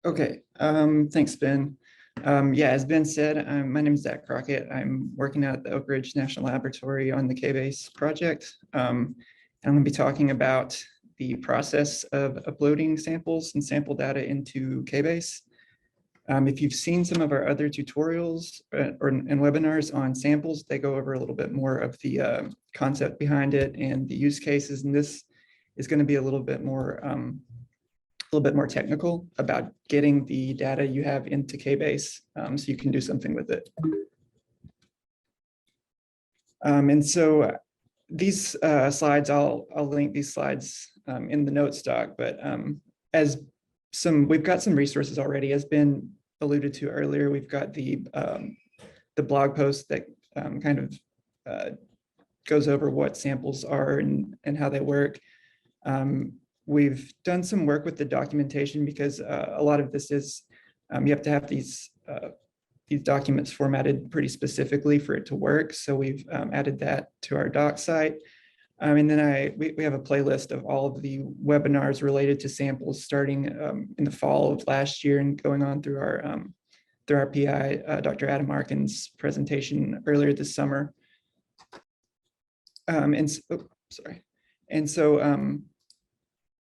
Okay, thanks, Ben. Yeah, as Ben said, my name is Zach Crockett. I'm working at the Oak Ridge National Laboratory on the KBase project. And I'm going to be talking about the process of uploading samples and sample data into KBase. If you've seen some of our other tutorials and webinars on samples, they go over a little bit more of the concept behind it and the use cases. And this is going to be a little bit more technical about getting the data you have into KBase so you can do something with it. And so these slides, I'll link these slides in the notes doc, but we've got some resources already, as Ben alluded to earlier. We've got the blog post that kind of goes over what samples are and how they work. We've done some work with the documentation because a lot of this is, you have to have these documents formatted pretty specifically for it to work. So we've added that to our doc site. And then we have a playlist of all of the webinars related to samples starting in the fall of last year and going on through our PI, Dr. Adam Arkin's presentation earlier this summer.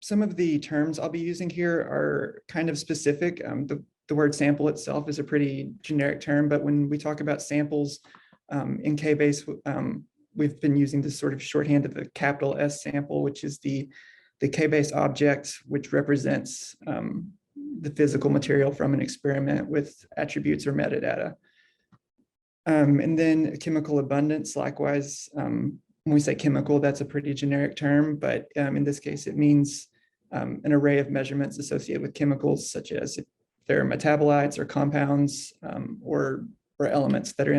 Some of the terms I'll be using here are kind of specific. The word sample itself is a pretty generic term, but when we talk about samples in KBase, we've been using this sort of shorthand of a capital S sample, which is the KBase object, which represents the physical material from an experiment with attributes or metadata. And then chemical abundance, likewise, when we say chemical, that's a pretty generic term, but in this case, it means an array of measurements associated with chemicals, such as if they're metabolites or compounds or elements that are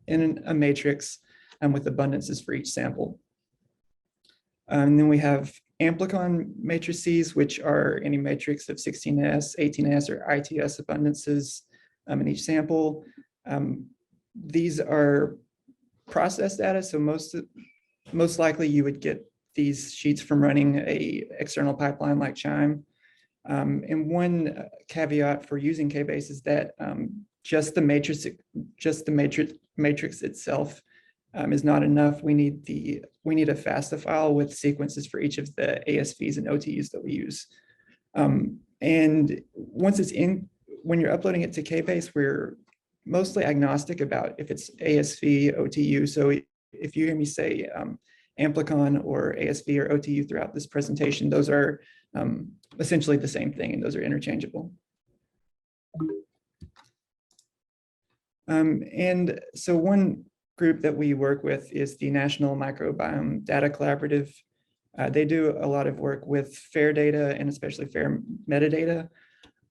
in a matrix with abundances for each sample. And then we have amplicon matrices, which are any matrix of 16S, 18S, or ITS abundances in each sample. These are process data, so most likely you would get these sheets from running a external pipeline like QIIME. And one caveat for using KBase is that just the matrix itself is not enough. We need a FASTA file with sequences for each of the ASVs and OTUs that we use. And once it's in, when you're uploading it to KBase, we're mostly agnostic about if it's ASV, OTU. So if you hear me say amplicon or ASV or OTU throughout this presentation, those are essentially the same thing, and those are interchangeable. And so one group that we work with is the National Microbiome Data Collaborative. They do a lot of work with FAIR data and especially FAIR metadata.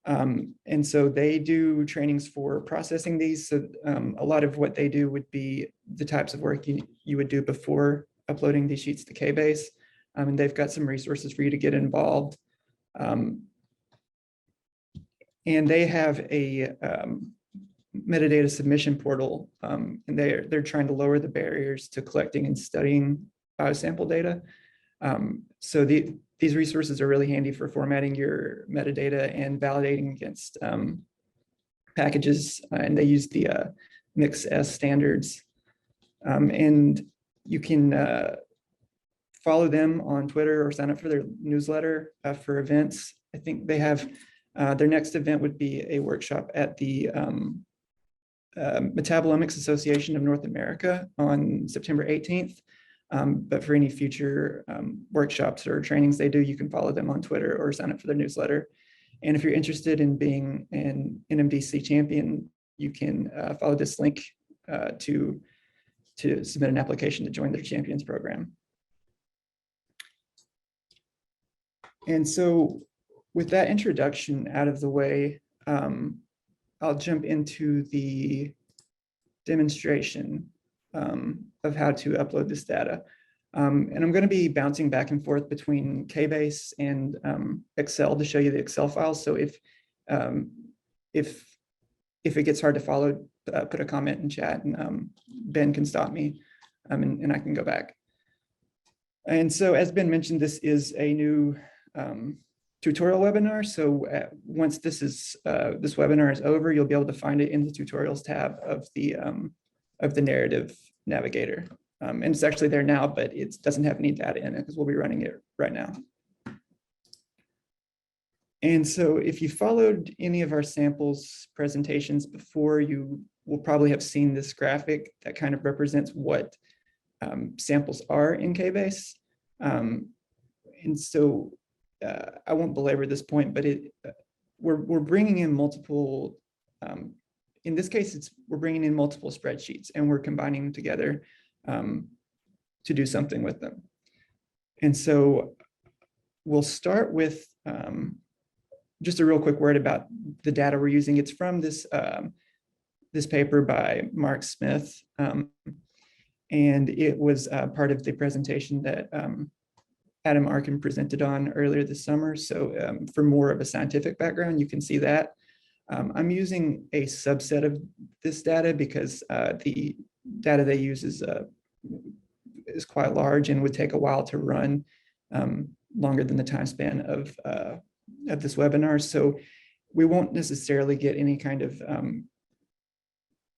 And so they do trainings for processing these. So a lot of what they do would be the types of work you would do before uploading these sheets to KBase. And they've got some resources for you to get involved. And they have a metadata submission portal, and they're trying to lower the barriers to collecting and studying biosample data. So these resources are really handy for formatting your metadata and validating against packages, and they use the MixS standards. And you can follow them on Twitter or sign up for their newsletter for events. I think they have, their next event would be a workshop at the Metabolomics Association of North America on September 18th. But for any future workshops or trainings they do, you can follow them on Twitter or sign up for their newsletter. And if you're interested in being an NMDC champion, you can follow this link to submit an application to join their champions program. And so with that introduction out of the way, I'll jump into the demonstration of how to upload this data. And I'm going to be bouncing back and forth between KBase and Excel to show you the Excel files. So if it gets hard to follow, put a comment in chat and Ben can stop me and I can go back. And so as Ben mentioned, this is a new tutorial webinar. So once this webinar is over, you'll be able to find it in the tutorials tab of the narrative navigator. And it's actually there now, but it doesn't have any data in it because we'll be running it right now. And so if you followed any of our samples presentations before, you will probably have seen this graphic that kind of represents what samples are in KBase. And so I won't belabor this point, but we're bringing in multiple, in this case, we're bringing in multiple spreadsheets and we're combining them together to do something with them. And so we'll start with just a real quick word about the data we're using. It's from this paper by Mark Smith, and it was part of the presentation that Adam Arkin presented on earlier this summer. So for more of a scientific background, you can see that. I'm using a subset of this data because the data they use is quite large and would take a while to run, longer than the time span of this webinar. So we won't necessarily get any kind of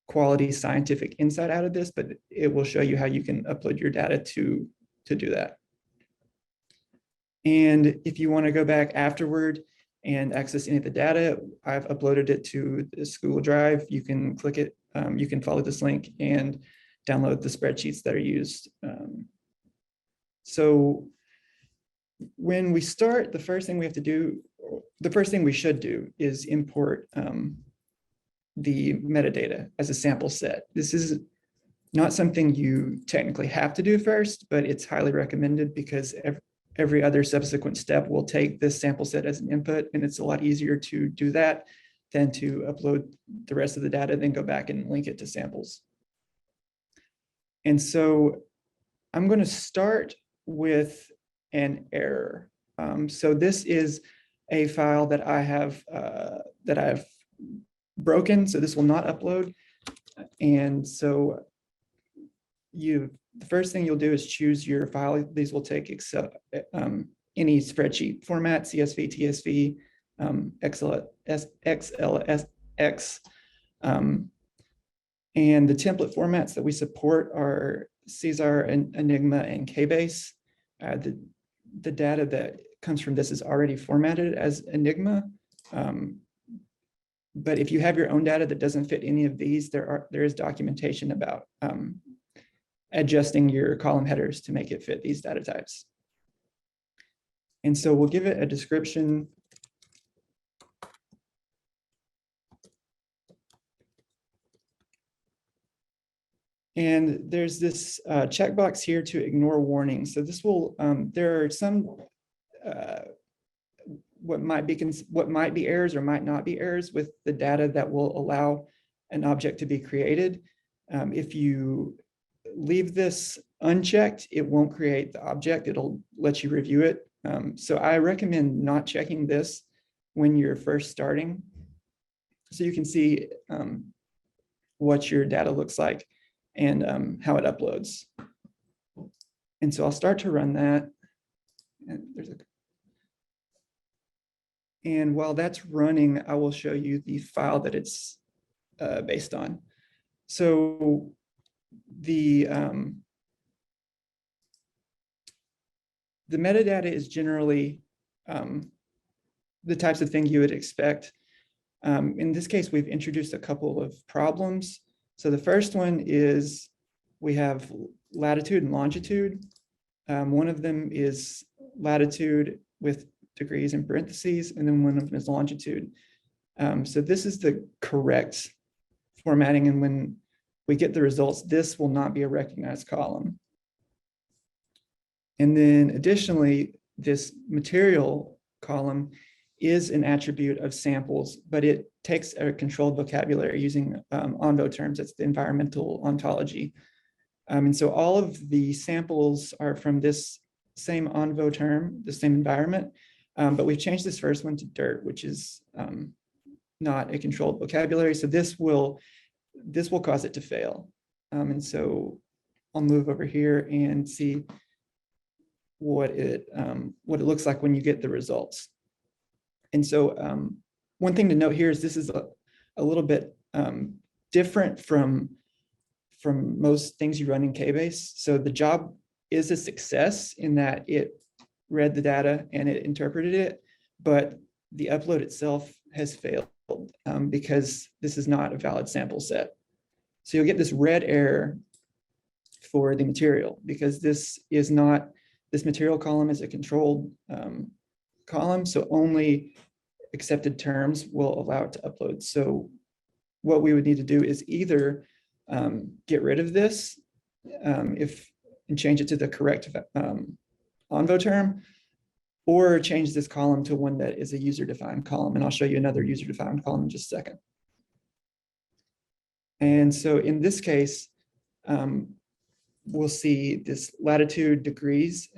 quality scientific insight out of this, but it will show you how you can upload your data to do that. And if you want to go back afterward and access any of the data, I've uploaded it to this Google Drive. You can click it, you can follow this link and download the spreadsheets that are used. So when we start, the first thing we should do is import the metadata as a sample set. This is not something you technically have to do first, but it's highly recommended because every other subsequent step will take this sample set as an input, and it's a lot easier to do that than to upload the rest of the data, then go back and link it to samples. And so I'm going to start with an error. So this is a file that I have broken, so this will not upload. And so the first thing you'll do is choose your file. These will take Excel, any spreadsheet format, CSV, TSV, XLSX. And the template formats that we support are Caesar, and Enigma, and KBase. The data that comes from this is already formatted as Enigma. But if you have your own data that doesn't fit any of these, there is documentation about adjusting your column headers to make it fit these data types. And so we'll give it a description. And there's this checkbox here to ignore warnings. So this will, there are some what might be errors or might not be errors with the data that will allow an object to be created. If you leave this unchecked, it won't create the object. It'll let you review it. So I recommend not checking this when you're first starting, so you can see what your data looks like and how it uploads. And so I'll start to run that. And while that's running, I will show you the file that it's based on. So the metadata is generally the types of thing you would expect. In this case, we've introduced a couple of problems. So the first one is we have latitude and longitude. One of them is latitude with degrees in parentheses, and then one of them is longitude. So this is the correct formatting, and when we get the results, this will not be a recognized column. And then additionally, this material column is an attribute of samples, but it takes a controlled vocabulary using ONVO terms. That's the environmental ontology. And so all of the samples are from this same ONVO term, the same environment, but we've changed this first one to dirt, which is not a controlled vocabulary. So this will cause it to fail. And so I'll move over here and see what it looks like when you get the results. And so one thing to note here is this is a little bit different from most things you run in KBase. So the job is a success in that it read the data and it interpreted it, but the upload itself has failed because this is not a valid sample set. So you'll get this red error for the material because this material column is a controlled column, so only accepted terms will allow it to upload. So what we would need to do is either get rid of this and change it to the correct Envo term, or change this column to one that is a user-defined column. And I'll show you another user-defined column in just a second. And so in this case, we'll see this latitude degrees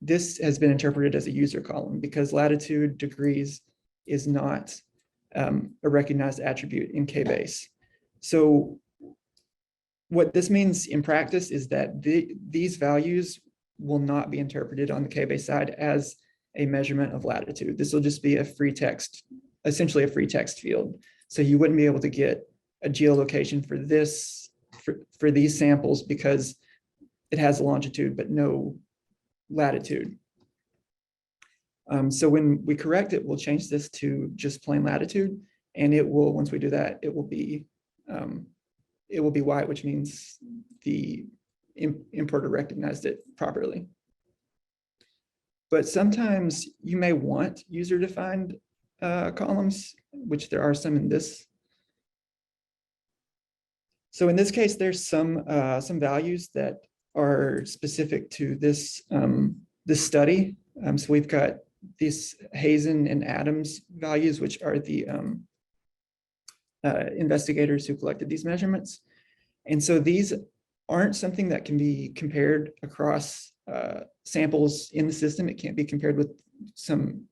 this has been interpreted as a user column because latitude degrees is not a recognized attribute in KBase. So what this means in practice is that these values will not be interpreted on the KBase side as a measurement of latitude. This will just be a free text, essentially a free text field. So you wouldn't be able to get a geolocation for this, for these samples because it has a longitude but no latitude. So when we correct it, we'll change this to just plain latitude, and it will, once we do that, it will be white, which means the importer recognized it properly. But sometimes you may want user-defined columns, which there are some in this. So in this case, there's some values that are specific to this this study. So we've got these Hazen and Adams values, which are the investigators who collected these measurements. And so these aren't something that can be compared across samples in the system. It can't be compared with some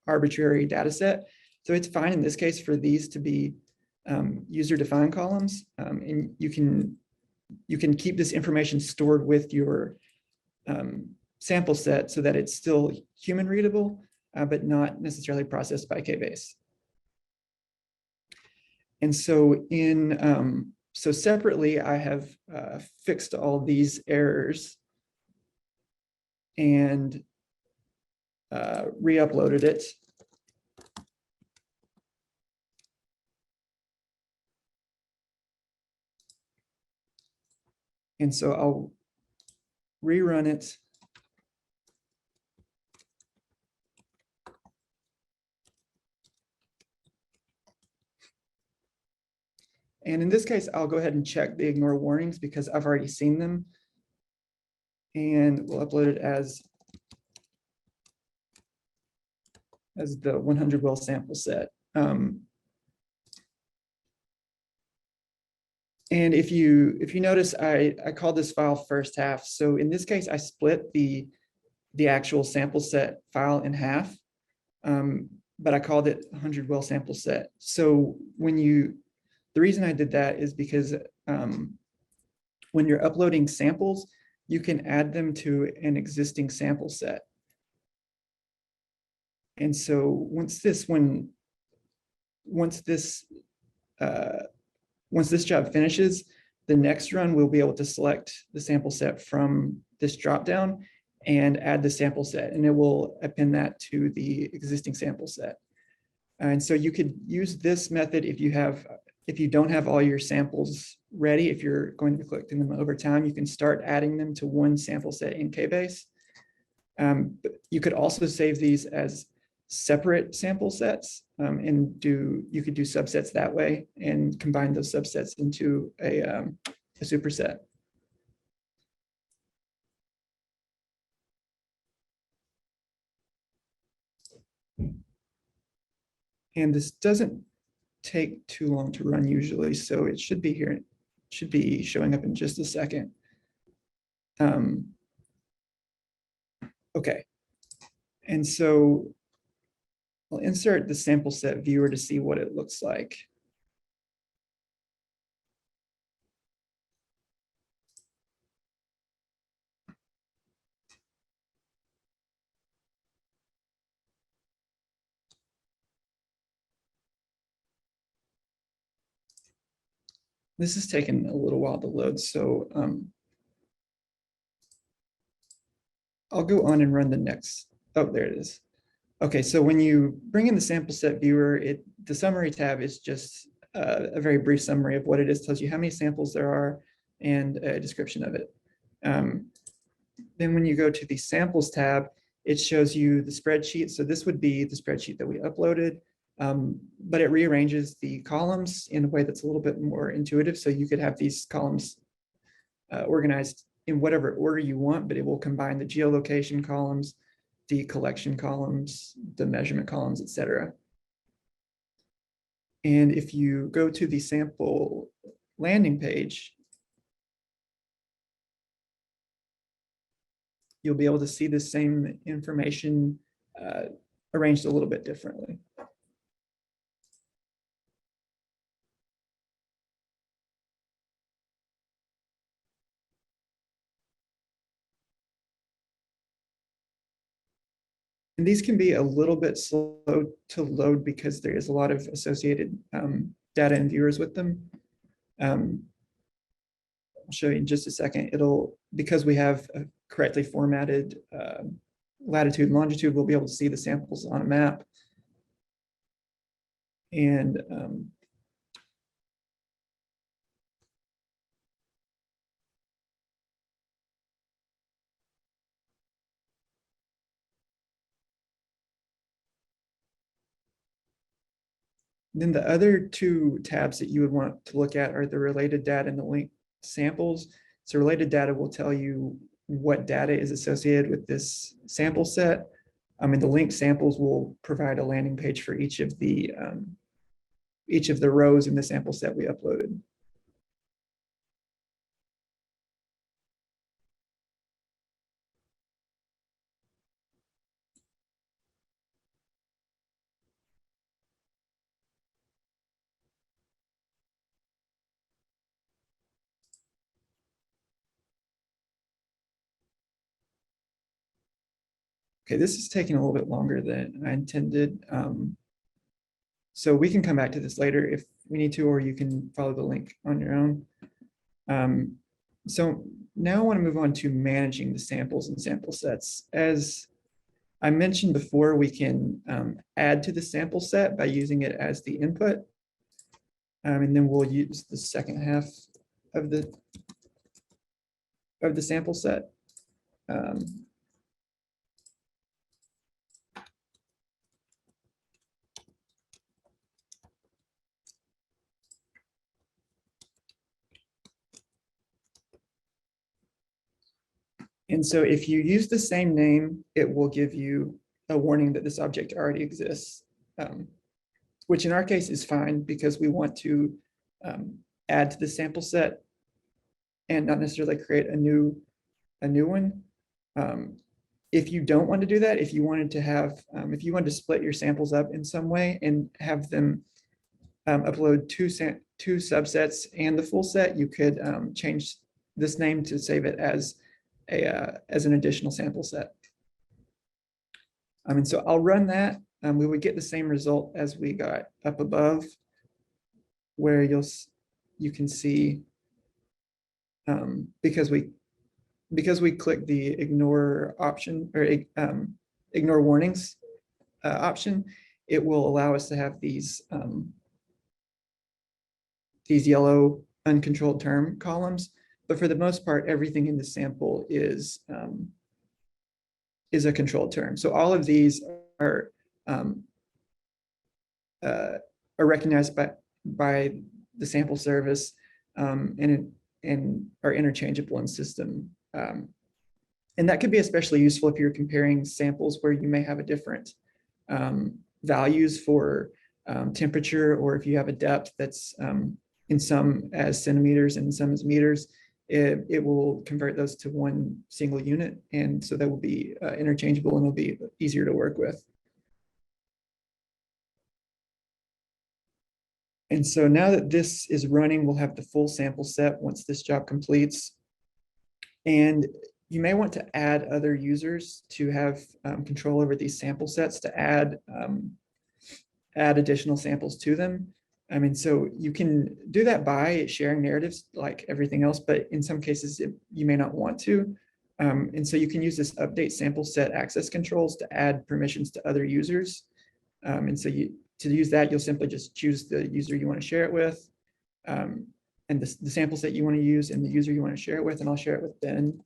arbitrary data set. So it's fine in this case for these to be user-defined columns. And you can keep this information stored with your sample set so that it's still human readable, but not necessarily processed by KBase. And so so separately, I have fixed all these errors and re-uploaded it. And so I'll rerun it. And in this case, I'll go ahead and check the ignore warnings because I've already seen them. And we'll upload it as the 100 well sample set. And if you notice, I called this file first half. So in this case, I split the actual sample set file in half, but I called it 100 well sample set. So the reason I did that is because when you're uploading samples, you can add them to an existing sample set. And so once this job finishes, the next run we'll be able to select the sample set from this dropdown and add the sample set, and it will append that to the existing sample set. And so you could use this method if you don't have all your samples ready. If you're going to be collecting them over time, you can start adding them to one sample set in KBase. But you could also save these as separate sample sets and you could do subsets that way and combine those subsets into a superset. And this doesn't take too long to run usually, so it should be here. It should be showing up in just a second. Okay, and so I'll insert the sample set viewer to see what it looks like. This is taking a little while to load, so I'll go on and run the next. Oh, there it is. Okay, so when you bring in the sample set viewer, the summary tab is just a very brief summary of what it is, tells you how many samples there are and a description of it. Then when you go to the samples tab, it shows you the spreadsheet. So this would be the spreadsheet that we uploaded, but it rearranges the columns in a way that's a little bit more intuitive. So you could have these columns organized in whatever order you want, but it will combine the geolocation columns, the collection columns, the measurement columns, etc. And if you go to the sample landing page, you'll be able to see the same information arranged a little bit differently. And these can be a little bit slow to load because there is a lot of associated data and viewers with them. I'll show you in just a second. Because we have a correctly formatted latitude and longitude, we'll be able to see the samples on a map. And then the other two tabs that you would want to look at are the related data and the linked samples. So related data will tell you what data is associated with this sample set. The linked samples will provide a landing page for each of the rows in the sample set we uploaded. Okay, this is taking a little bit longer than I intended. So we can come back to this later if we need to, or you can follow the link on your own. So now I want to move on to managing the samples and sample sets. As I mentioned before, we can add to the sample set by using it as the input. And then we'll use the second half of the sample set. And so if you use the same name, it will give you a warning that this object already exists, which in our case is fine because we want to add to the sample set and not necessarily create a new one. If you don't want to do that, if you wanted to split your samples up in some way and have them upload two subsets and the full set, you could change this name to save it as an additional sample set. And so I'll run that. We would get the same result as we got up above, where you can see because we click the ignore option or ignore warnings option, it will allow us to have these yellow uncontrolled term columns. But for the most part, everything in the sample is a controlled term. So all of these are recognized by the sample service and are interchangeable in system. And that could be especially useful if you're comparing samples where you may have a different values for temperature, or if you have a depth that's in some as centimeters and in some as meters. It will convert those to one single unit. And so that will be interchangeable and will be easier to work with. And so now that this is running, we'll have the full sample set once this job completes. And you may want to add other users to have control over these sample sets, to add additional samples to them. I mean, so you can do that by sharing narratives like everything else, but in some cases you may not want to. And so you can use this update sample set access controls to add permissions to other users. And so to use that, you'll simply just choose the user you want to share it with, and the sample set you want to use and the user you want to share it with. And I'll share it with Ben.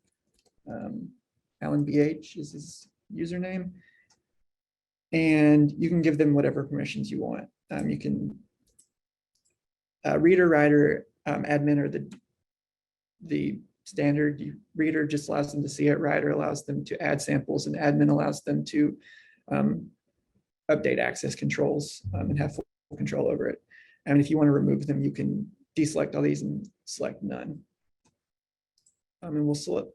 Alan BH is his username. And you can give them whatever permissions you want. You can reader, writer, admin are the standard. Reader just allows them to see it, writer allows them to add samples, and admin allows them to update access controls and have full control over it. And if you want to remove them, you can deselect all these and select none. And we'll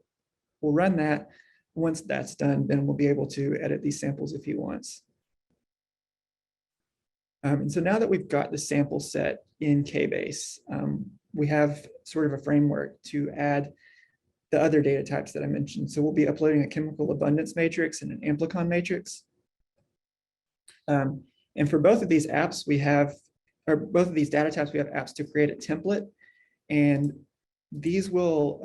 run that. Once that's done, then we'll be able to edit these samples if he wants. And so now that we've got the sample set in KBase, we have sort of a framework to add the other data types that I mentioned. So we'll be uploading a chemical abundance matrix and an amplicon matrix. And for both of these apps, both of these data types, we have apps to create a template. And these will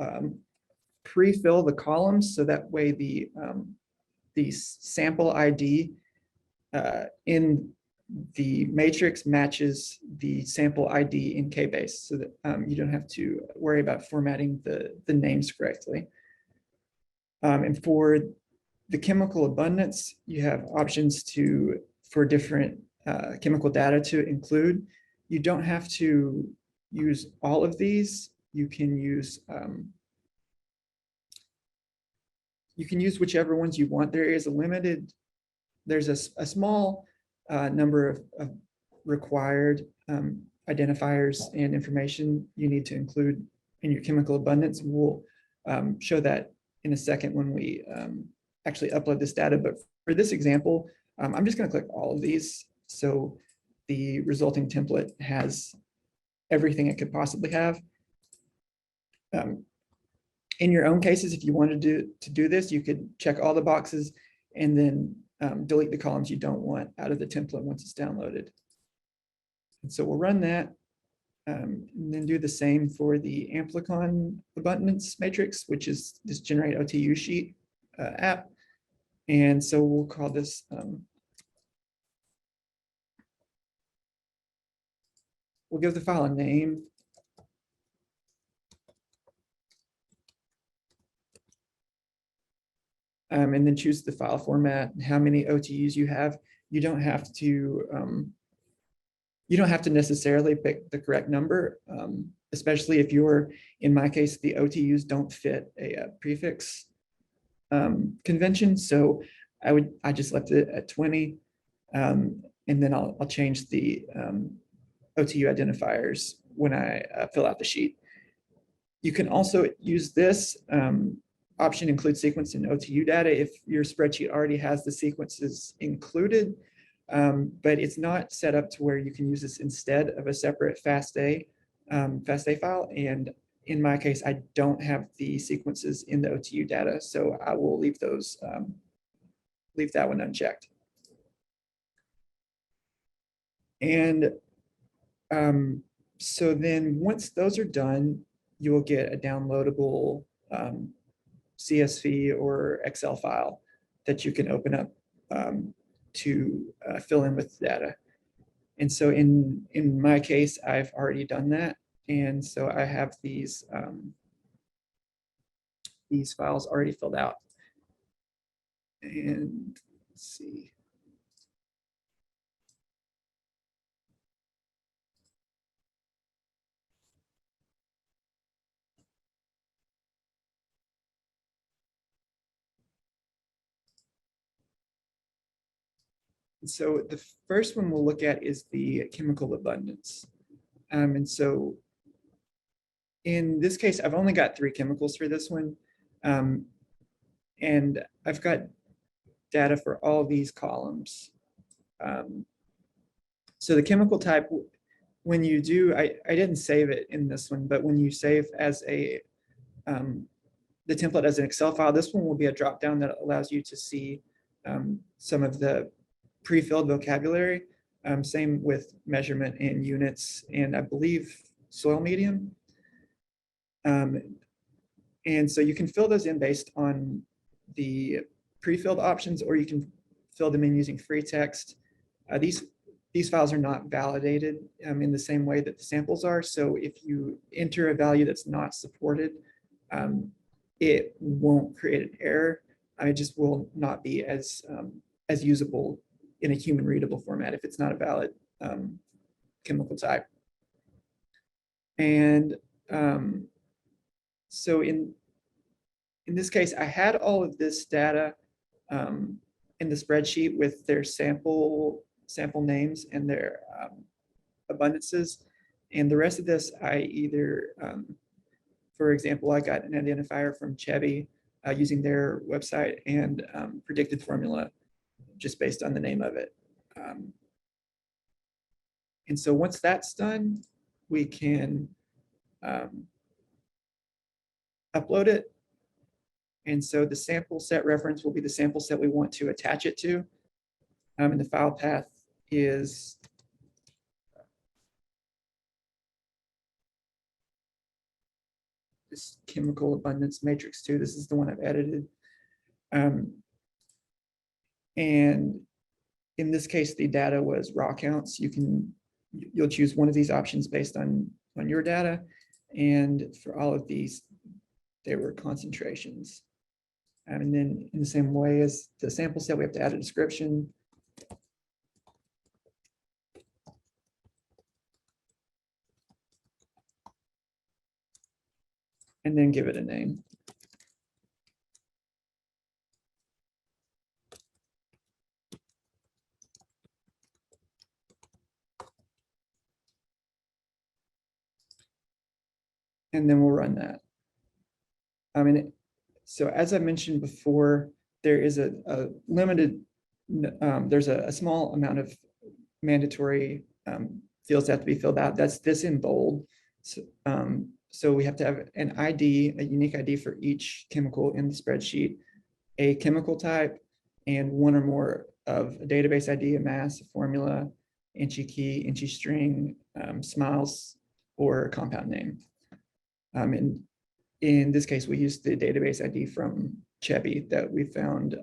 pre-fill the columns, so that way the sample ID in the matrix matches the sample ID in KBase, so that you don't have to worry about formatting the names correctly. And for the chemical abundance, you have options for different chemical data to include. You don't have to use all of these. You can use whichever ones you want. There's a small number of required identifiers and information you need to include in your chemical abundance. We'll show that in a second when we actually upload this data. But for this example, I'm just going to click all of these. So the resulting template has everything it could possibly have. In your own cases, if you wanted to do this, you could check all the boxes and then delete the columns you don't want out of the template once it's downloaded. And so we'll run that and then do the same for the amplicon abundance matrix, which is this generate OTU sheet app. And so we'll call this we'll give the file a name. And then choose the file format, how many OTUs you have. You don't have to necessarily pick the correct number, especially if in my case, the OTUs don't fit a prefix convention. So I just left it at 20, and then I'll change the OTU identifiers when I fill out the sheet. You can also use this option, include sequence in OTU data, if your spreadsheet already has the sequences included, but it's not set up to where you can use this instead of a separate FASTA file. And in my case, I don't have the sequences in the OTU data, so I will leave that one unchecked. And so then once those are done, you will get a downloadable CSV or Excel file that you can open up to fill in with data. And so in my case, I've already done that. And so I have these files already filled out. And let's see. So the first one we'll look at is the chemical abundance. And so in this case, I've only got 3 chemicals for this one. And I've got data for all these columns. So the chemical type, when you do, I didn't save it in this one, but when you save as the template as an Excel file, this one will be a dropdown that allows you to see some of the pre-filled vocabulary. Same with measurement in units and I believe soil medium. And so you can fill those in based on the pre-filled options, or you can fill them in using free text. These files are not validated in the same way that the samples are. So if you enter a value that's not supported, it won't create an error. It just will not be as usable in a human readable format if it's not a valid chemical type. And so in this case, I had all of this data in the spreadsheet with their sample names and their abundances. And the rest of this, I either, for example, I got an identifier from Chevy using their website and predicted formula just based on the name of it. And so once that's done, we can upload it. And so the sample set reference will be the sample set we want to attach it to. And the file path is this chemical abundance matrix 2. This is the one I've edited. And in this case, the data was raw counts. You'll choose one of these options based on your data. And for all of these, they were concentrations. And then in the same way as the sample set, we have to add a description. And then give it a name. And then we'll run that. So as I mentioned before, there is a limited, there's a small amount of mandatory fields that have to be filled out. That's this in bold. So we have to have an ID, a unique ID for each chemical in the spreadsheet, a chemical type, and one or more of a database ID, a mass, a formula, Inchy key, Inchy string, SMILES, or a compound name. And in this case, we used the database ID from Chevy that we found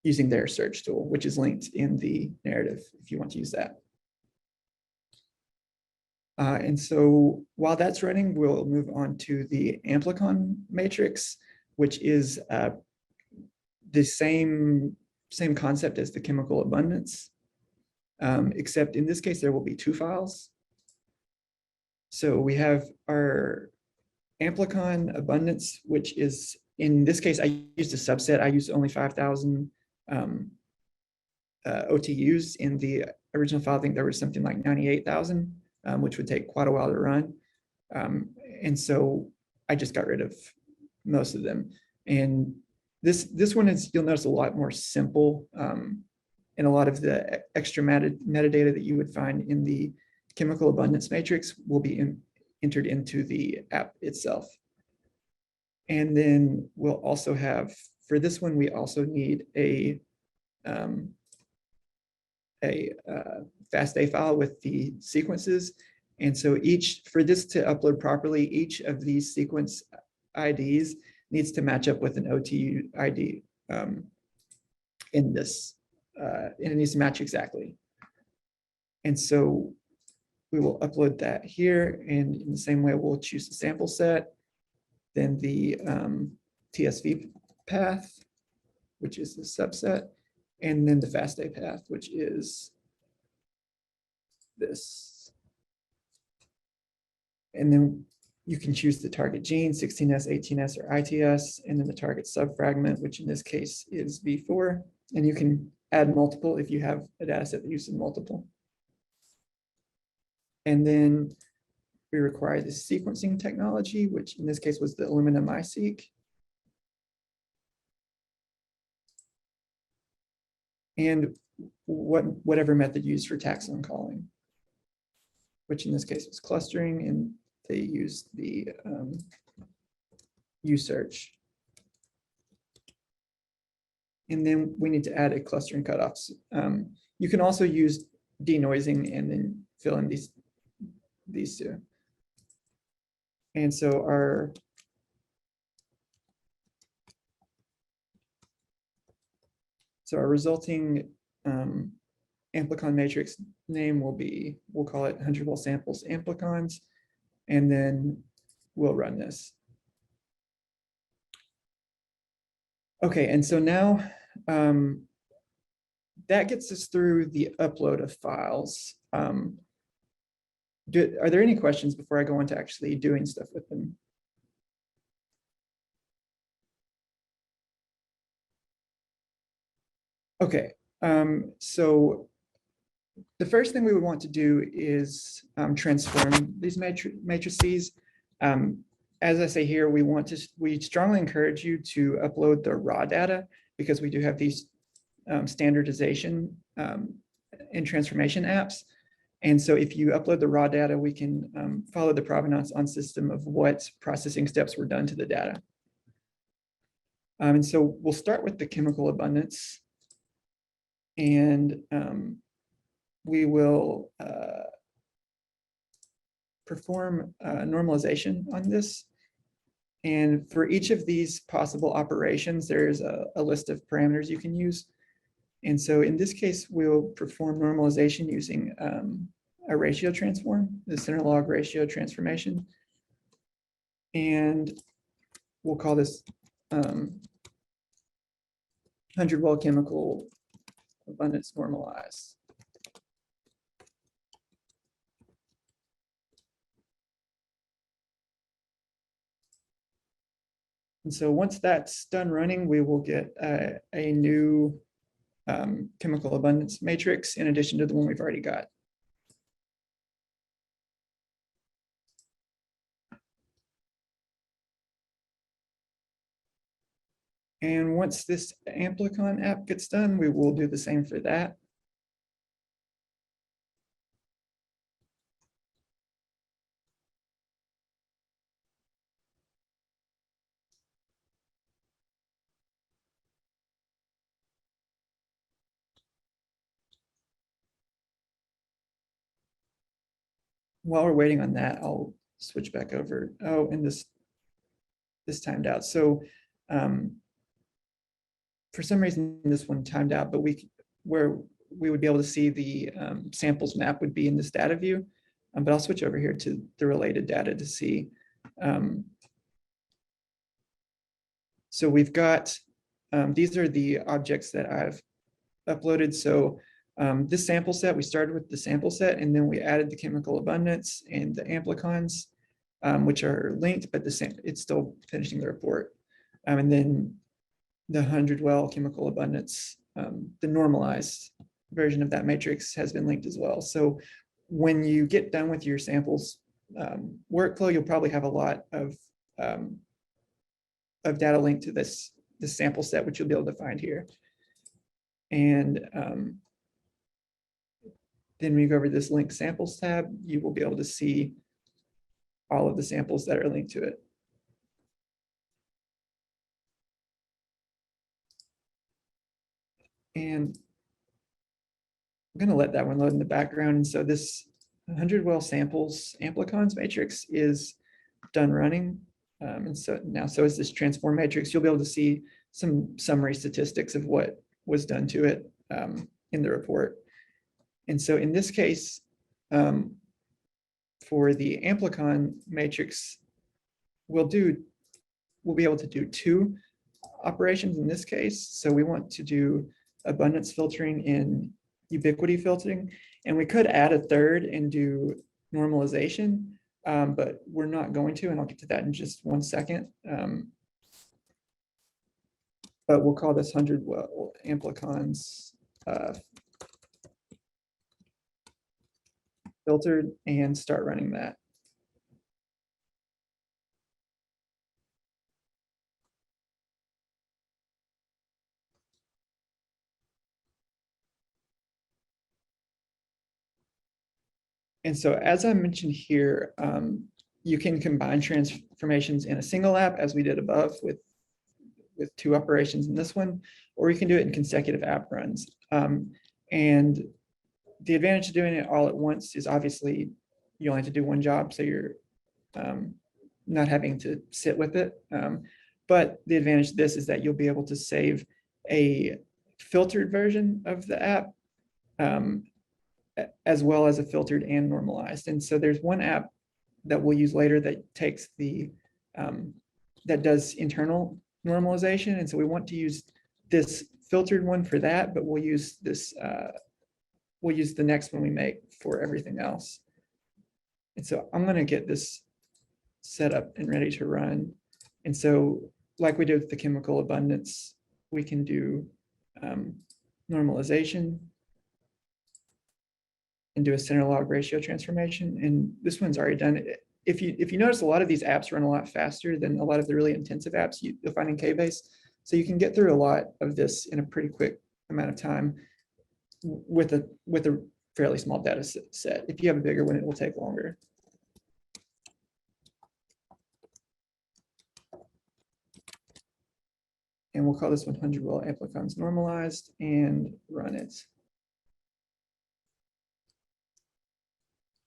using their search tool, which is linked in the narrative if you want to use that. And so while that's running, we'll move on to the amplicon matrix, which is the same concept as the chemical abundance, except in this case, there will be two files. So we have our amplicon abundance, which is, in this case, I used a subset. I used only 5,000 OTUs. In the original file, I think there was something like 98,000, which would take quite a while to run. And so I just got rid of most of them. And this one is, you'll notice, a lot more simple. And a lot of the extra metadata that you would find in the chemical abundance matrix will be entered into the app itself. And then we'll also have, for this one, we also need a FASTA file with the sequences. And so for this to upload properly, each of these sequence IDs needs to match up with an OTU ID in this, and it needs to match exactly. And so we will upload that here, and in the same way, we'll choose the sample set, then the TSV path, which is the subset, and then the FASTA path, which is this. And then you can choose the target gene, 16S, 18S, or ITS, and then the target subfragment, which in this case is V4. And you can add multiple if you have a data set that uses multiple. And then we require the sequencing technology, which in this case was the Illumina MiSeq. And whatever method used for taxon calling, which in this case was clustering, and they used the usearch. And then we need to add a clustering cutoffs. You can also use denoising and then fill in these two. And so our resulting amplicon matrix name will be, we'll call it 100 well samples amplicons, and then we'll run this. Okay, and so now that gets us through the upload of files. Are there any questions before I go into actually doing stuff with them? Okay, so the first thing we would want to do is transform these matrices. As I say here, we strongly encourage you to upload the raw data because we do have these standardization and transformation apps. And so if you upload the raw data, we can follow the provenance on system of what processing steps were done to the data. And so we'll start with the chemical abundance. And we will perform normalization on this. And for each of these possible operations, there's a list of parameters you can use. And so in this case, we'll perform normalization using a ratio transform, the center log ratio transformation. And we'll call this 100 well chemical abundance normalized. And so once that's done running, we will get a new chemical abundance matrix in addition to the one we've already got. And once this Amplicon app gets done, we will do the same for that. While we're waiting on that, I'll switch back over. Oh, and this timed out. So for some reason, this one timed out, but where we would be able to see the samples map would be in this data view. But I'll switch over here to the related data to see. So we've got, these are the objects that I've uploaded. So this sample set, we started with the sample set, and then we added the chemical abundance and the amplicons, which are linked, but it's still finishing the report. And then the 100 well chemical abundance, the normalized version of that matrix has been linked as well. So when you get done with your samples workflow, you'll probably have a lot of data linked to this sample set, which you'll be able to find here. And then when you go over this link samples tab, you will be able to see all of the samples that are linked to it. And I'm going to let that one load in the background. And so this 100 well samples amplicons matrix is done running. And so now, so is this transform matrix. You'll be able to see some summary statistics of what was done to it in the report. And so in this case, for the amplicon matrix, we'll be able to do 2 operations in this case. So we want to do abundance filtering and ubiquity filtering, and we could add a third and do normalization, but we're not going to, and I'll get to that in just one second. But we'll call this 100 well amplicons filtered and start running that. And so as I mentioned here, you can combine transformations in a single app as we did above with 2 operations in this one, or you can do it in consecutive app runs. And the advantage of doing it all at once is obviously you only have to do one job, so you're not having to sit with it. But the advantage of this is that you'll be able to save a filtered version of the app, as well as a filtered and normalized. And so there's one app that we'll use later that takes that does internal normalization. And so we want to use this filtered one for that, but we'll use the next one we make for everything else. And so I'm going to get this set up and ready to run. And so like we did with the chemical abundance, we can do normalization and do a center log ratio transformation. And this one's already done. If you notice, a lot of these apps run a lot faster than a lot of the really intensive apps you'll find in KBase. So you can get through a lot of this in a pretty quick amount of time with a fairly small data set. If you have a bigger one, it will take longer. And we'll call this 100 well amplicons normalized and run it.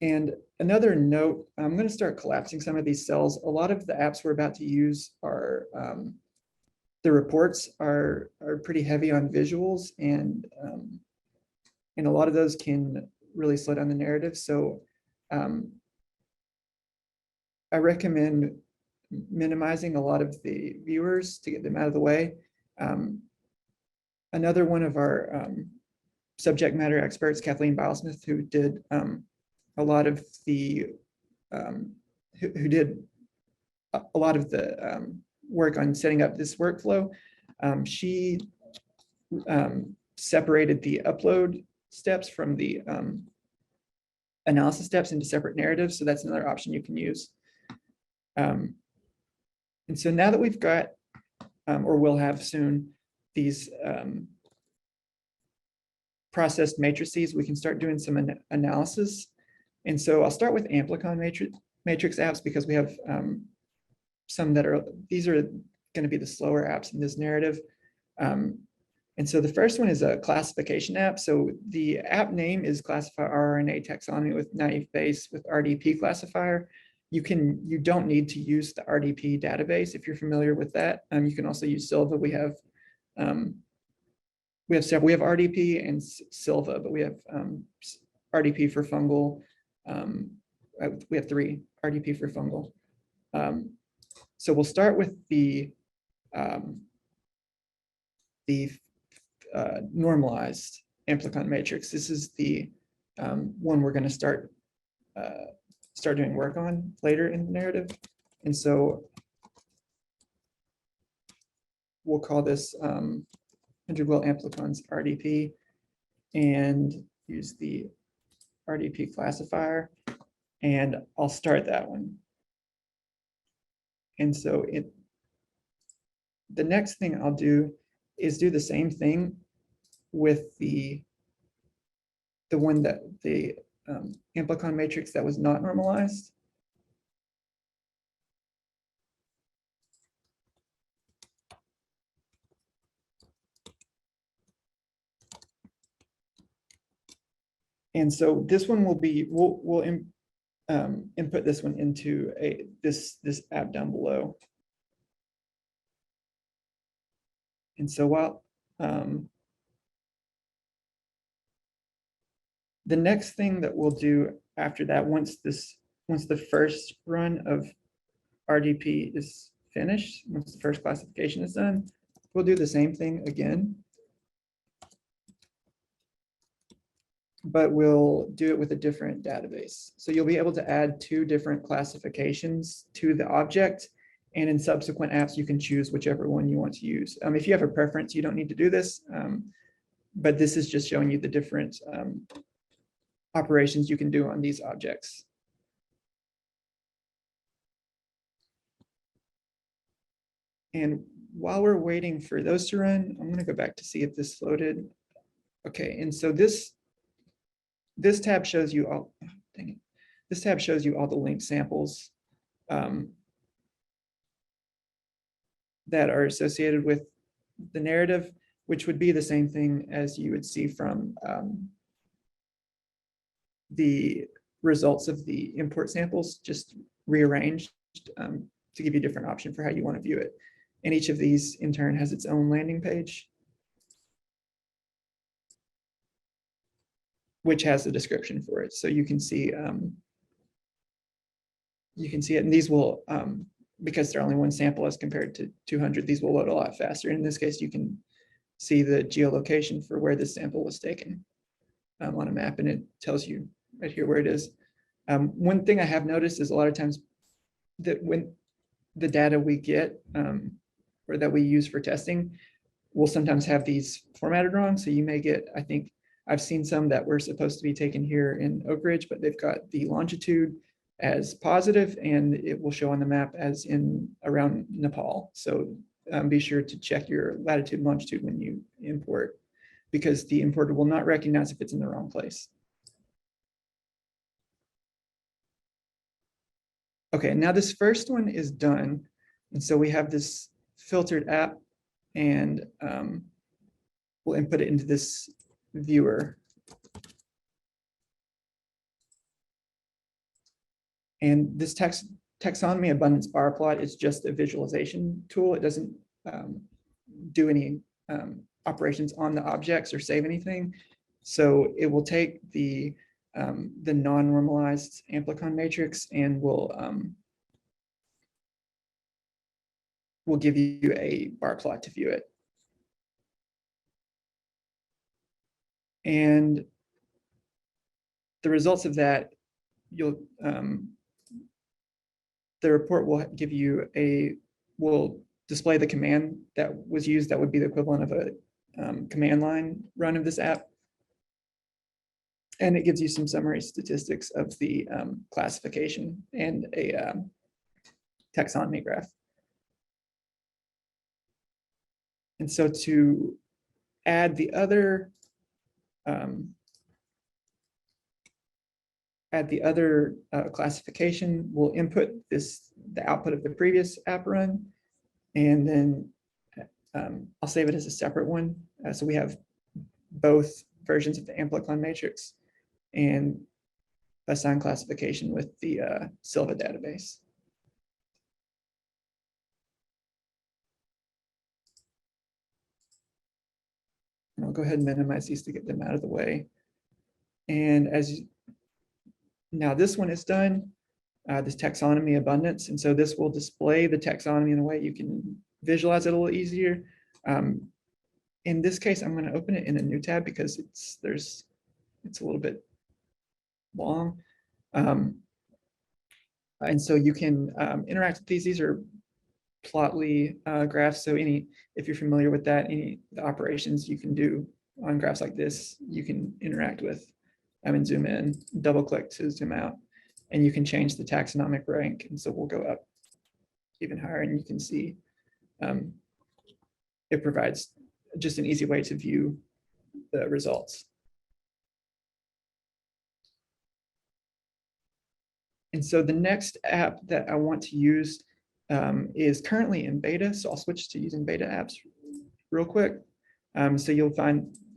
And another note, I'm going to start collapsing some of these cells. A lot of the apps we're about to use are, the reports are pretty heavy on visuals, and a lot of those can really slow down the narrative. So I recommend minimizing a lot of the viewers to get them out of the way. Another one of our subject matter experts, Kathleen Bilesmith, who did a lot of the who did a lot of the work on setting up this workflow. She separated the upload steps from the analysis steps into separate narratives. So that's another option you can use. And so now that we've got, or will have soon, these processed matrices, we can start doing some analysis. And so I'll start with amplicon matrix apps because we have some that are, these are going to be the slower apps in this narrative. And so the first one is a classification app. So the app name is classify rRNA taxonomy with naive Bayes with RDP classifier. You don't need to use the RDP database if you're familiar with that. You can also use Silva. We have several. We have RDP and Silva, but we have RDP for fungal. We have 3 RDP for fungal. So we'll start with the normalized amplicon matrix. This is the one we're going to start doing work on later in the narrative. And so we'll call this 100 well amplicons RDP and use the RDP classifier, and I'll start that one. And so the next thing I'll do is do the same thing with the one that the amplicon matrix that was not normalized. And so this one will be, we'll input this one into this app down below. And so while the next thing that we'll do after that, once the first run of RDP is finished, once the first classification is done, we'll do the same thing again, but we'll do it with a different database. So you'll be able to add 2 different classifications to the object, and in subsequent apps, you can choose whichever one you want to use. If you have a preference, you don't need to do this, but this is just showing you the different operations you can do on these objects. And while we're waiting for those to run, I'm going to go back to see if this loaded. Okay, and so this tab shows you all, dang it. This tab shows you all the linked samples that are associated with the narrative, which would be the same thing as you would see from the results of the import samples just rearranged to give you a different option for how you want to view it. And each of these in turn has its own landing page, which has a description for it. So you can see it, and these will, because they're only one sample as compared to 200, these will load a lot faster. In this case, you can see the geolocation for where this sample was taken on a map, and it tells you right here where it is. One thing I have noticed is a lot of times that when the data we get or that we use for testing will sometimes have these formatted wrong. So you may get, I think I've seen some that were supposed to be taken here in Oak Ridge, but they've got the longitude as positive and it will show on the map as in around Nepal. So be sure to check your latitude and longitude when you import, because the importer will not recognize if it's in the wrong place. Okay, now this first one is done. And so we have this filtered app, and we'll input it into this viewer. And this taxonomy abundance bar plot is just a visualization tool. It doesn't do any operations on the objects or save anything. So it will take the non-normalized amplicon matrix and will give you a bar plot to view it. And the results of that, you'll the report will give you will display the command that was used. That would be the equivalent of a command line run of this app. And it gives you some summary statistics of the classification and a taxonomy graph. And so to add the other classification, we'll input the output of the previous app run, and then I'll save it as a separate one. So we have both versions of the amplicon matrix and assign classification with the Silva database. And I'll go ahead and minimize these to get them out of the way. And now this one is done, this taxonomy abundance. And so this will display the taxonomy in a way you can visualize it a little easier. In this case, I'm going to open it in a new tab because it's a little bit long. And so you can interact with these. These are Plotly graphs. So if you're familiar with that, the operations you can do on graphs like this, you can interact with. And zoom in, double click to zoom out, and you can change the taxonomic rank. And so we'll go up even higher, and you can see it provides just an easy way to view the results. And so the next app that I want to use is currently in beta. So I'll switch to using beta apps real quick. So you'll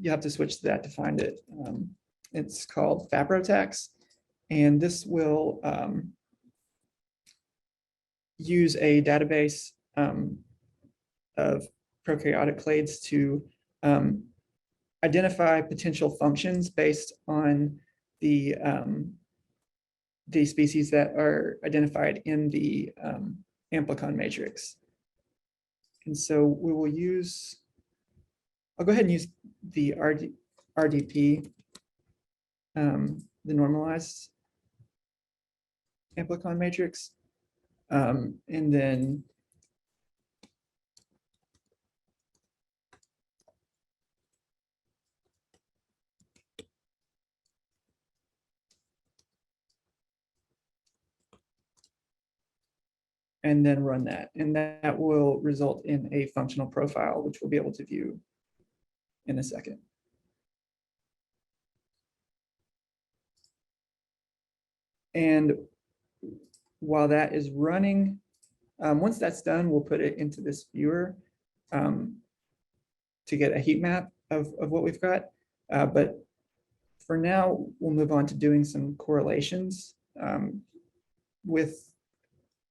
have to switch to that to find it. It's called FabroTax, and this will use a database of prokaryotic clades to identify potential functions based on the species that are identified in the amplicon matrix. And so we will I'll go ahead and use the RDP, the normalized amplicon matrix. And then run that. And that will result in a functional profile, which we'll be able to view in a second. And while that is running, once that's done, we'll put it into this viewer to get a heat map of what we've got. But for now, we'll move on to doing some correlations with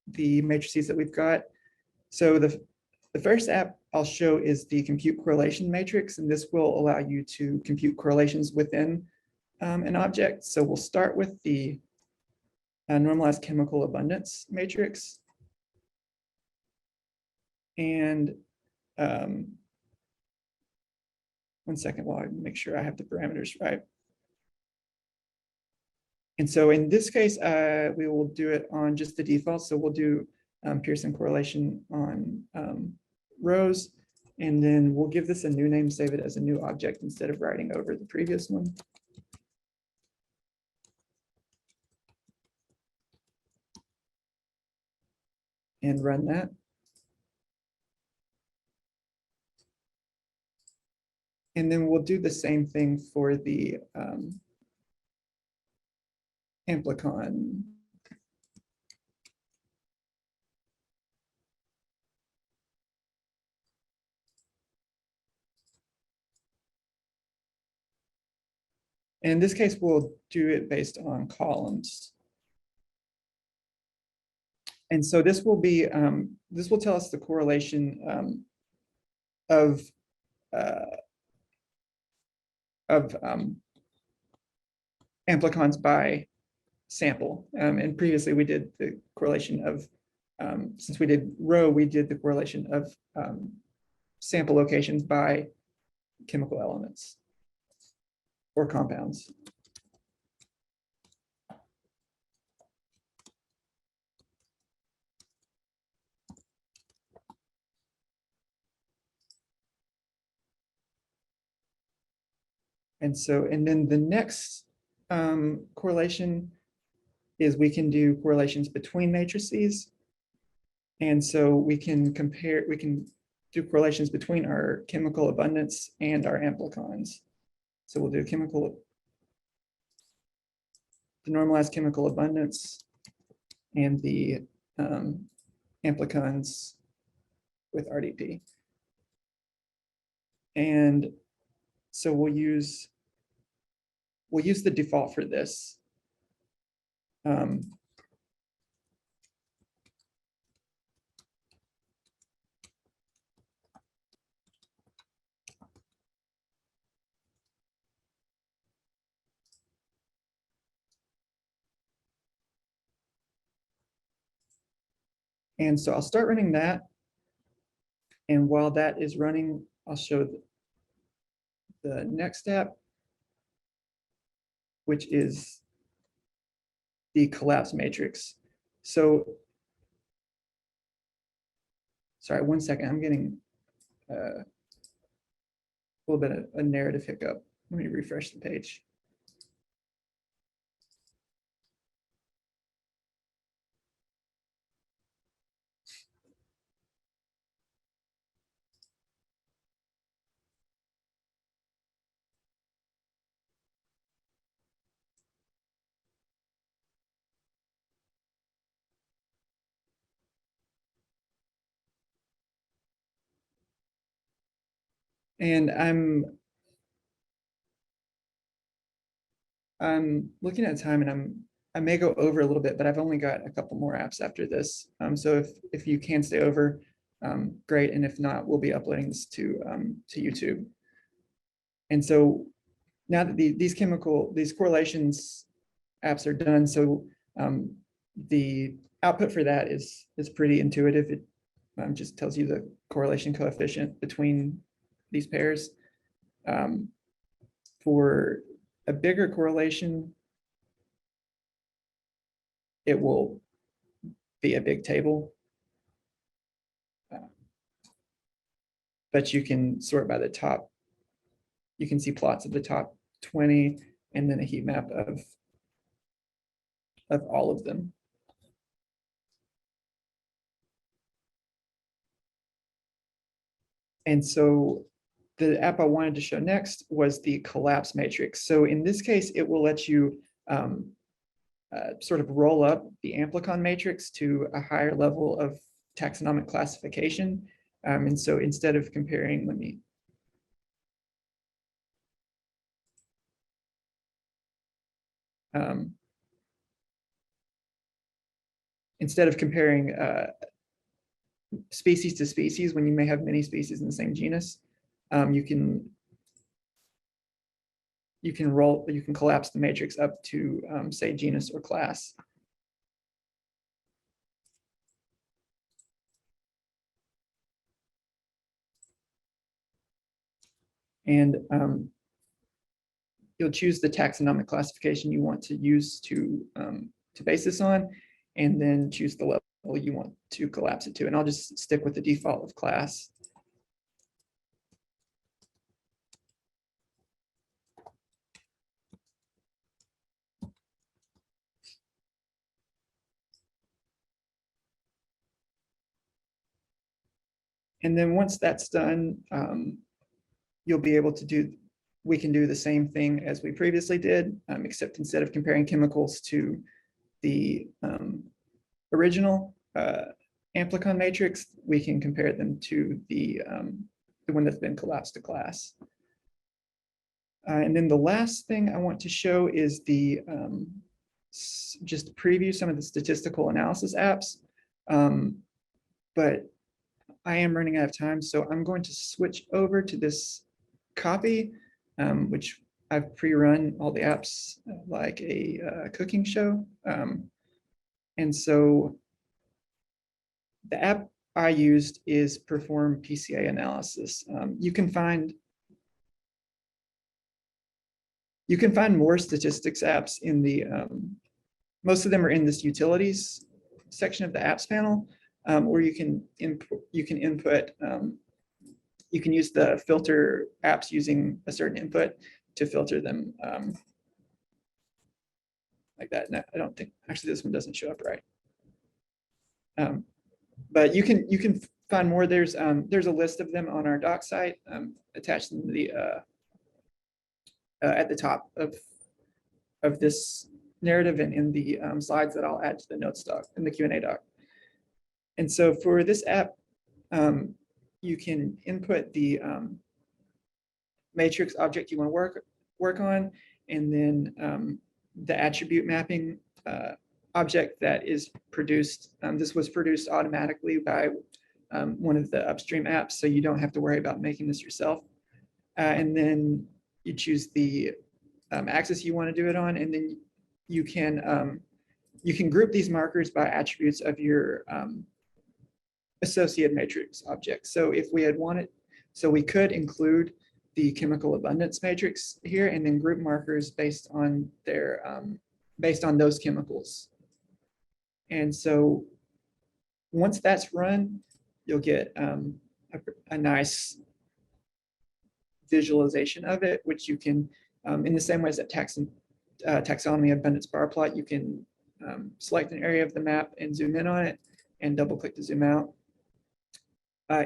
the matrices that we've got. So the first app I'll show is the compute correlation matrix, and this will allow you to compute correlations within an object. So we'll start with the normalized chemical abundance matrix. And 1 second while I make sure I have the parameters right. And so in this case, we will do it on just the default. So we'll do Pearson correlation on rows, and then we'll give this a new name, save it as a new object instead of writing over the previous one. And run that. And then we'll do the same thing for the amplicon. And in this case, we'll do it based on columns. And so this will be, this will tell us the correlation of amplicons by sample. And previously we did the correlation of, since we did row, we did the correlation of sample locations by chemical elements or compounds. And so, and then the next correlation is we can do correlations between matrices. And so we can compare, we can do correlations between our chemical abundance and our amplicons. So we'll do the normalized chemical abundance and the amplicons with RDP. And so we'll use the default for this. And so I'll start running that. And while that is running, I'll show the next step, which is the collapse matrix. So, sorry, 1 second, I'm getting a little bit of a narrative hiccup. Let me refresh the page. And I'm looking at time, and I may go over a little bit, but I've only got a couple more apps after this. So if you can stay over, great. And if not, we'll be uploading this to YouTube. And so now that these correlations apps are done, so the output for that is pretty intuitive. It just tells you the correlation coefficient between these pairs. For a bigger correlation, it will be a big table. But you can sort by the top. You can see plots of the top 20 and then a heat map of all of them. And so the app I wanted to show next was the collapse matrix. So in this case, it will let you sort of roll up the amplicon matrix to a higher level of taxonomic classification. And so instead of comparing, let me instead of comparing species to species, when you may have many species in the same genus, you can collapse the matrix up to say genus or class. And you'll choose the taxonomic classification you want to use to base this on, and then choose the level you want to collapse it to. And I'll just stick with the default of class. And then once that's done, you'll be able to we can do the same thing as we previously did, except instead of comparing chemicals to the original amplicon matrix, we can compare them to the one that's been collapsed to class. And then the last thing I want to show is the just preview some of the statistical analysis apps. But I am running out of time, so I'm going to switch over to this copy, which I've pre-run all the apps like a cooking show. And so the app I used is Perform PCA Analysis. You can find more statistics apps in the, most of them are in this utilities section of the apps panel, or you can use the filter apps using a certain input to filter them like that. No, I don't think, actually this one doesn't show up right. But you can find more. There's a list of them on our doc site attached in the at the top of this narrative and in the slides that I'll add to the notes doc in the Q&A doc. And so for this app, you can input the matrix object you want to work on, and then the attribute mapping object that is produced. This was produced automatically by one of the upstream apps, so you don't have to worry about making this yourself. And then you choose the axis you want to do it on, and then you can group these markers by attributes of your associated matrix object. So if we had wanted, so we could include the chemical abundance matrix here and then group markers based on their based on those chemicals. And so once that's run, you'll get a nice visualization of it, which you can, in the same way as that taxonomy abundance bar plot, you can select an area of the map and zoom in on it and double click to zoom out.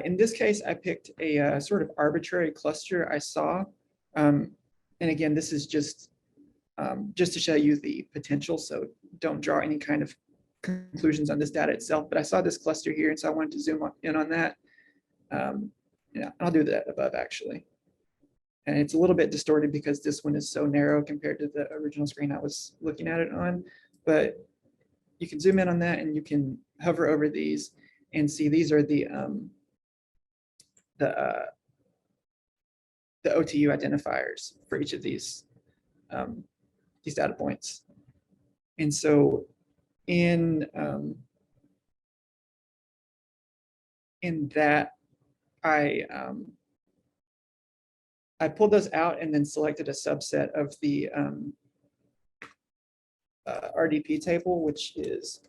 In this case, I picked a sort of arbitrary cluster I saw. And again, this is just to show you the potential, so don't draw any kind of conclusions on this data itself, but I saw this cluster here, and so I wanted to zoom in on that. Yeah, I'll do that above actually. And it's a little bit distorted because this one is so narrow compared to the original screen I was looking at it on, but you can zoom in on that and you can hover over these and see these are the OTU identifiers for each of these data points. And so in that, I pulled those out and then selected a subset of the RDP table, which is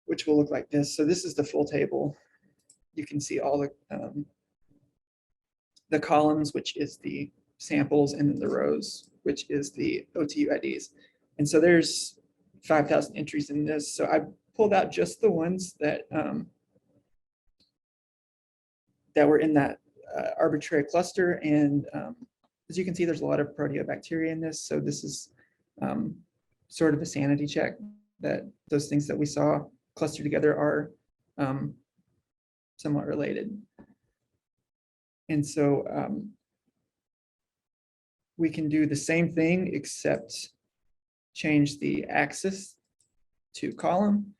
which will look like this. So this is the full table. You can see all the columns, which is the samples, and then the rows, which is the OTU IDs. And so there's 5,000 entries in this. So I pulled out just the ones that that were in that arbitrary cluster. And as you can see, there's a lot of proteobacteria in this. So this is sort of a sanity check. that those things that we saw clustered together are somewhat related. And so we can do the same thing except change the axis to column.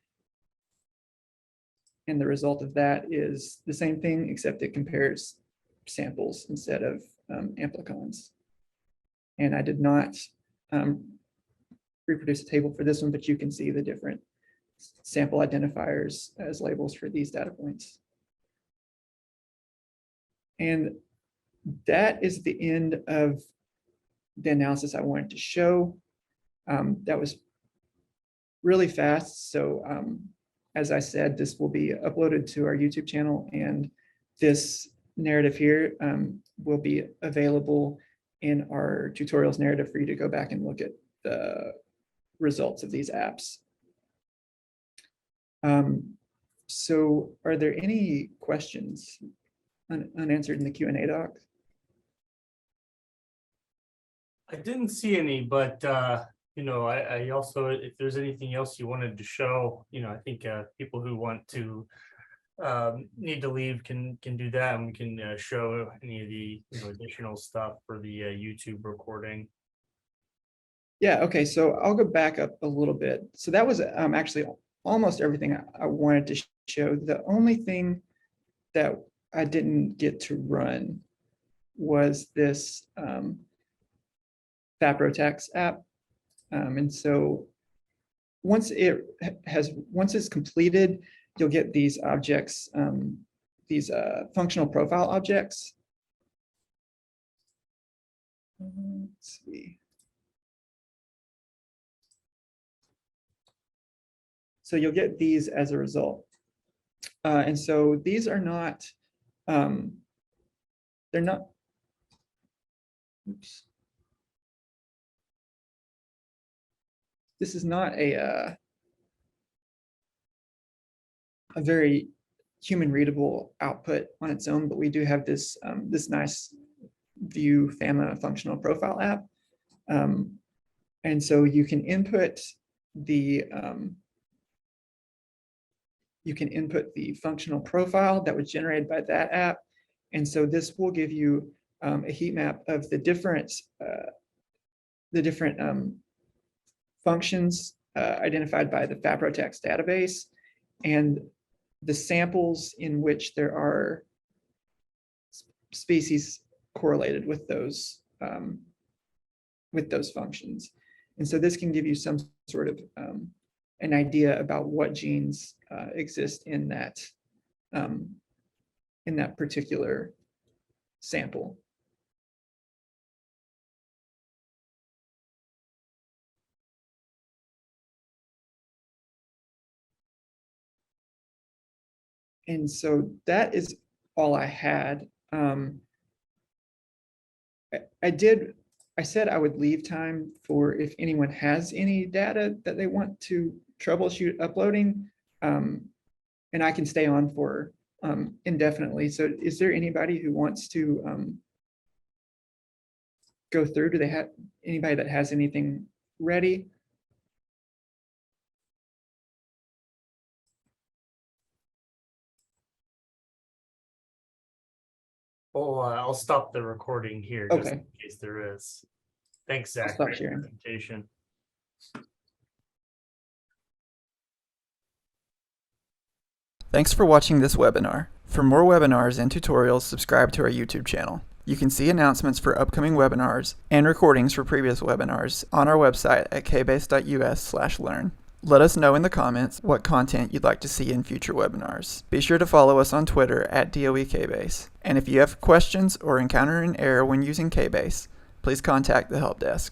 And the result of that is the same thing, except it compares samples instead of amplicons. And I did not reproduce a table for this one, but you can see the different sample identifiers as labels for these data points. And that is the end of the analysis I wanted to show. That was really fast. So as I said, this will be uploaded to our YouTube channel, and this narrative here will be available in our tutorials narrative for you to go back and look at the results of these apps. So are there any questions unanswered in the Q&A doc? I didn't see any, but you know, I also, if there's anything else you wanted to show, you know, I think people who want to need to leave can do that, and we can show any of the additional stuff for the YouTube recording. Yeah, okay, so I'll go back up a little bit. So that was actually almost everything I wanted to show. The only thing that I didn't get to run was this FAPROTEX app. And so once it's completed, you'll get these objects, these functional profile objects. Let's see. So you'll get these as a result. And so these are not, they're not, oops. This is not a very human readable output on its own, but we do have this this nice View FAMA functional profile app. And so you can input the functional profile that was generated by that app. And so this will give you a heat map of the different functions identified by the FAPROTEX database, and the samples in which there are species correlated with those functions. And so this can give you some sort of an idea about what genes exist in that particular sample. And so that is all I had. I said I would leave time for if anyone has any data that they want to troubleshoot uploading, and I can stay on for indefinitely. So is there anybody who wants to go through? Do they have anybody that has anything ready? Well, I'll stop the recording here just Okay. in case there is. Thanks, Zach, stop for your sharing. presentation. Thanks for watching this webinar. For more webinars and tutorials, subscribe to our YouTube channel. You can see announcements for upcoming webinars and recordings for previous webinars on our website at kbase.us/learn. Let us know in the comments what content you'd like to see in future webinars. Be sure to follow us on Twitter at DOE-KBase. And if you have questions or encounter an error when using KBase, please contact the help desk.